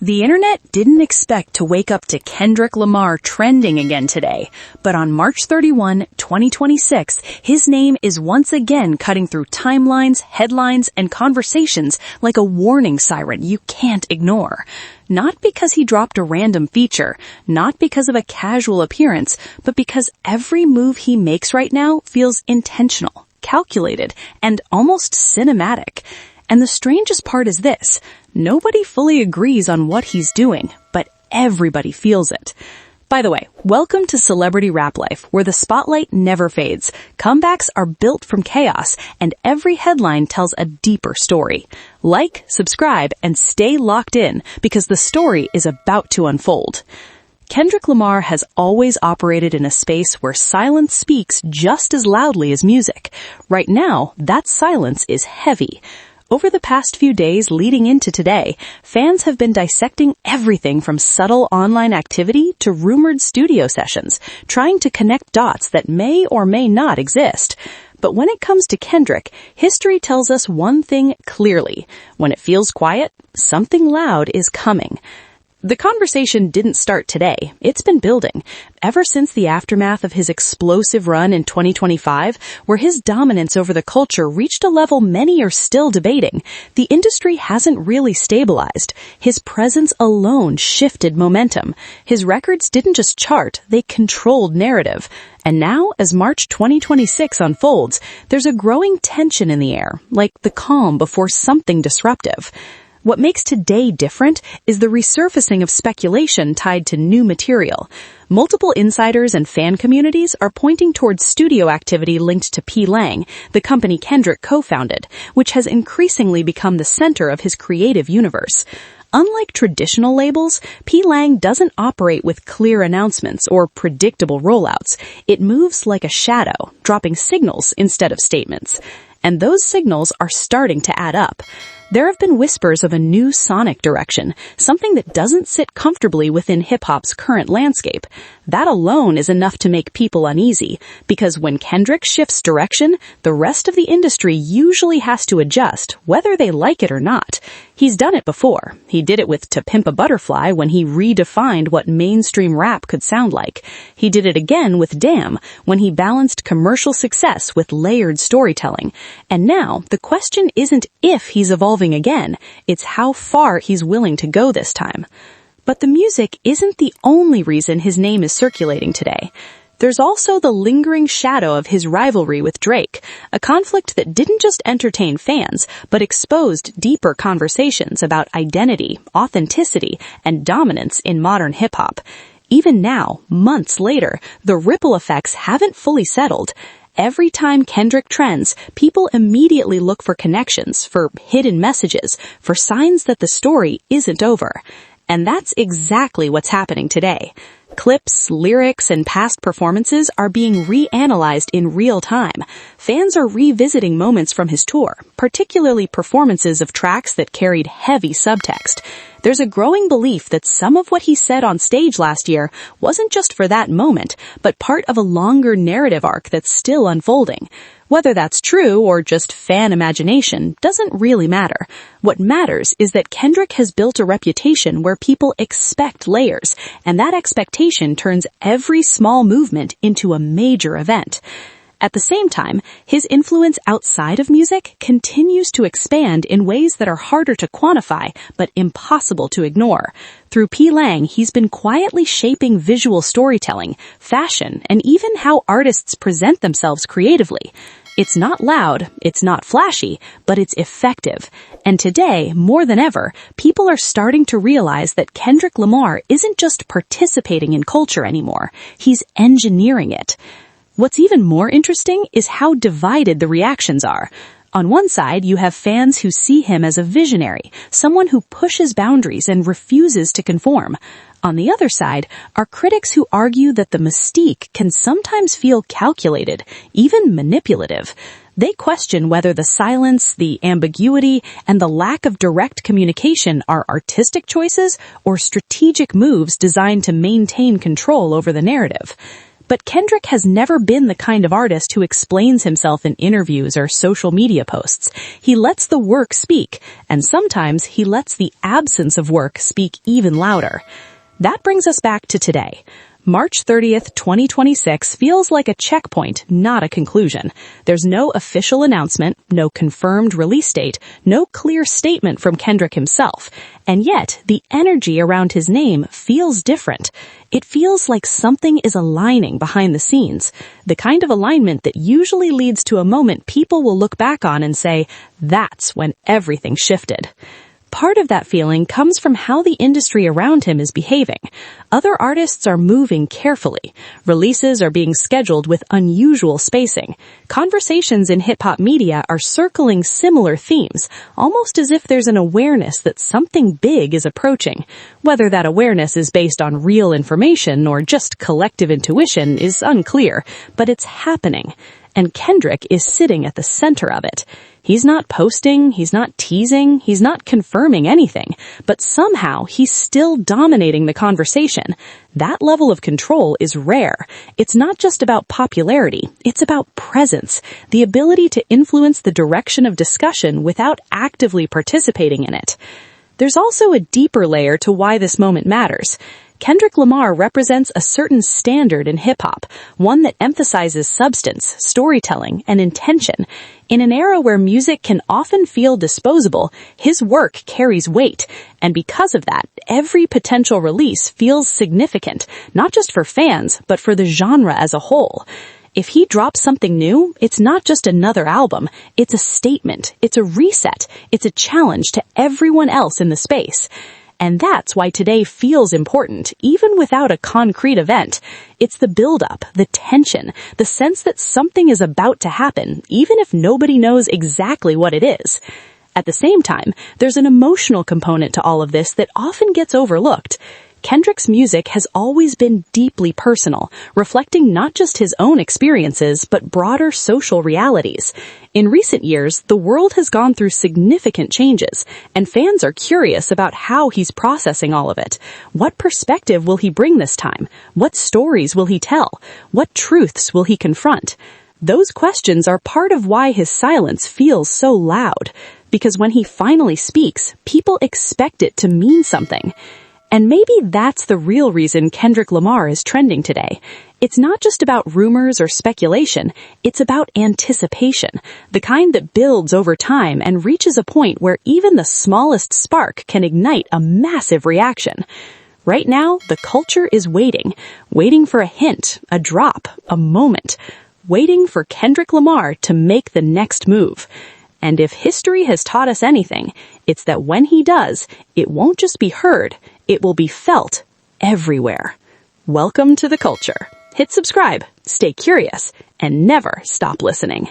The internet didn't expect to wake up to Kendrick Lamar trending again today, but on March 31, 2026, his name is once again cutting through timelines, headlines, and conversations like a warning siren you can't ignore. Not because he dropped a random feature, not because of a casual appearance, but because every move he makes right now feels intentional, calculated, and almost cinematic. And the strangest part is this: nobody fully agrees on what he's doing, but everybody feels it. By the way, welcome to Celebrity Rap Life, where the spotlight never fades. Comebacks are built from chaos, and every headline tells a deeper story. Like, subscribe, and stay locked in, because the story is about to unfold. Kendrick Lamar has always operated in a space where silence speaks just as loudly as music. Right now, that silence is heavy. Over the past few days leading into today, fans have been dissecting everything from subtle online activity to rumored studio sessions, trying to connect dots that may or may not exist. But when it comes to Kendrick, history tells us one thing clearly: when it feels quiet, something loud is coming. The conversation didn't start today. It's been building ever since the aftermath of his explosive run in 2025, where his dominance over the culture reached a level many are still debating. The industry hasn't really stabilized. His presence alone shifted momentum. His records didn't just chart, they controlled narrative. And now, as March 2026 unfolds, there's a growing tension in the air, like the calm before something disruptive. What makes today different is the resurfacing of speculation tied to new material. Multiple insiders and fan communities are pointing towards studio activity linked to P. Lang, the company Kendrick co-founded, which has increasingly become the center of his creative universe. Unlike traditional labels, P. Lang doesn't operate with clear announcements or predictable rollouts. It moves like a shadow, dropping signals instead of statements. And those signals are starting to add up. There have been whispers of a new sonic direction, something that doesn't sit comfortably within hip-hop's current landscape. That alone is enough to make people uneasy, because when Kendrick shifts direction, the rest of the industry usually has to adjust, whether they like it or not. He's done it before. He did it with To Pimp a Butterfly when he redefined what mainstream rap could sound like. He did it again with Damn when he balanced commercial success with layered storytelling. And now, the question isn't if he's evolving again, it's how far he's willing to go this time. But the music isn't the only reason his name is circulating today. There's also the lingering shadow of his rivalry with Drake, a conflict that didn't just entertain fans, but exposed deeper conversations about identity, authenticity, and dominance in modern hip-hop. Even now, months later, the ripple effects haven't fully settled. Every time Kendrick trends, people immediately look for connections, for hidden messages, for signs that the story isn't over. And that's exactly what's happening today. Clips, lyrics, and past performances are being reanalyzed in real time. Fans are revisiting moments from his tour, particularly performances of tracks that carried heavy subtext. There's a growing belief that some of what he said on stage last year wasn't just for that moment, but part of a longer narrative arc that's still unfolding. Whether that's true or just fan imagination doesn't really matter. What matters is that Kendrick has built a reputation where people expect layers, and that expectation turns every small movement into a major event. At the same time, his influence outside of music continues to expand in ways that are harder to quantify, but impossible to ignore. Through P. Lang, he's been quietly shaping visual storytelling, fashion, and even how artists present themselves creatively. It's not loud, it's not flashy, but it's effective. And today, more than ever, people are starting to realize that Kendrick Lamar isn't just participating in culture anymore, he's engineering it. What's even more interesting is how divided the reactions are. On one side, you have fans who see him as a visionary, someone who pushes boundaries and refuses to conform. On the other side are critics who argue that the mystique can sometimes feel calculated, even manipulative. They question whether the silence, the ambiguity, and the lack of direct communication are artistic choices or strategic moves designed to maintain control over the narrative. But Kendrick has never been the kind of artist who explains himself in interviews or social media posts. He lets the work speak, and sometimes he lets the absence of work speak even louder. That brings us back to today. March 30th, 2026 feels like a checkpoint, not a conclusion. There's no official announcement, no confirmed release date, no clear statement from Kendrick himself. And yet, the energy around his name feels different. It feels like something is aligning behind the scenes. The kind of alignment that usually leads to a moment people will look back on and say, that's when everything shifted. Part of that feeling comes from how the industry around him is behaving. Other artists are moving carefully. Releases are being scheduled with unusual spacing. Conversations in hip-hop media are circling similar themes, almost as if there's an awareness that something big is approaching. Whether that awareness is based on real information or just collective intuition is unclear, but it's happening. And Kendrick is sitting at the center of it. He's not posting, he's not teasing, he's not confirming anything, but somehow he's still dominating the conversation. That level of control is rare. It's not just about popularity, it's about presence, the ability to influence the direction of discussion without actively participating in it. There's also a deeper layer to why this moment matters. Kendrick Lamar represents a certain standard in hip-hop, one that emphasizes substance, storytelling, and intention. In an era where music can often feel disposable, his work carries weight, and because of that, every potential release feels significant, not just for fans, but for the genre as a whole. If he drops something new, it's not just another album, it's a statement, it's a reset, it's a challenge to everyone else in the space. And that's why today feels important, even without a concrete event. It's the build-up, the tension, the sense that something is about to happen, even if nobody knows exactly what it is. At the same time, there's an emotional component to all of this that often gets overlooked. Kendrick's music has always been deeply personal, reflecting not just his own experiences, but broader social realities. In recent years, the world has gone through significant changes, and fans are curious about how he's processing all of it. What perspective will he bring this time? What stories will he tell? What truths will he confront? Those questions are part of why his silence feels so loud, because when he finally speaks, people expect it to mean something. And maybe that's the real reason Kendrick Lamar is trending today. It's not just about rumors or speculation, it's about anticipation, the kind that builds over time and reaches a point where even the smallest spark can ignite a massive reaction. Right now, the culture is waiting for a hint, a drop, a moment, waiting for Kendrick Lamar to make the next move. And if history has taught us anything, it's that when he does, it won't just be heard, it will be felt everywhere. Welcome to the culture. Hit subscribe, stay curious, and never stop listening.